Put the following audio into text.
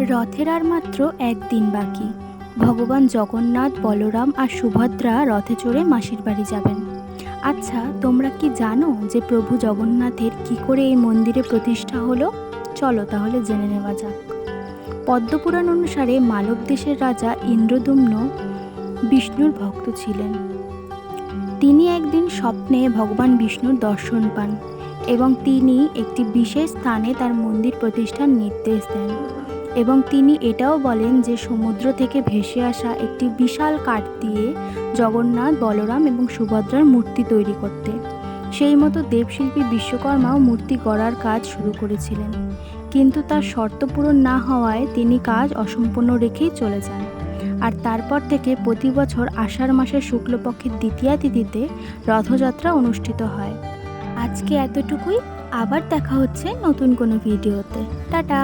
রথের আর মাত্র একদিন বাকি। ভগবান জগন্নাথ, বলরাম আর সুভদ্রা রথে চড়ে মাসির বাড়ি যাবেন। আচ্ছা, তোমরা কি জানো যে প্রভু জগন্নাথের কি করে এই মন্দিরে প্রতিষ্ঠা হলো? চলো তাহলে জেনে নেওয়া যাক। পদ্মপুরাণ অনুসারে মালব দেশের রাজা ইন্দ্রদ্যুম্ন বিষ্ণুর ভক্ত ছিলেন। তিনি একদিন স্বপ্নে ভগবান বিষ্ণুর দর্শন পান এবং তিনি একটি বিশেষ স্থানে তার মন্দির প্রতিষ্ঠার নির্দেশ দেন। এবং তিনি এটাও বলেন যে সমুদ্র থেকে ভেসে আসা একটি বিশাল কাঠ দিয়ে জগন্নাথ, বলরাম এবং সুভদ্রার মূর্তি তৈরি করতে। সেই মতো দেবশিল্পী বিশ্বকর্মাও মূর্তি গড়ার কাজ শুরু করেছিলেন, কিন্তু তার শর্ত পূরণ না হওয়ায় তিনি কাজ অসম্পূর্ণ রেখেই চলে যান। আর তারপর থেকে প্রতি বছর আষাঢ় মাসের শুক্লপক্ষের দ্বিতীয়া তিথিতে রথযাত্রা অনুষ্ঠিত হয়। আজকে এতটুকুই। আবার দেখা হচ্ছে নতুন কোনো ভিডিওতে। টাটা।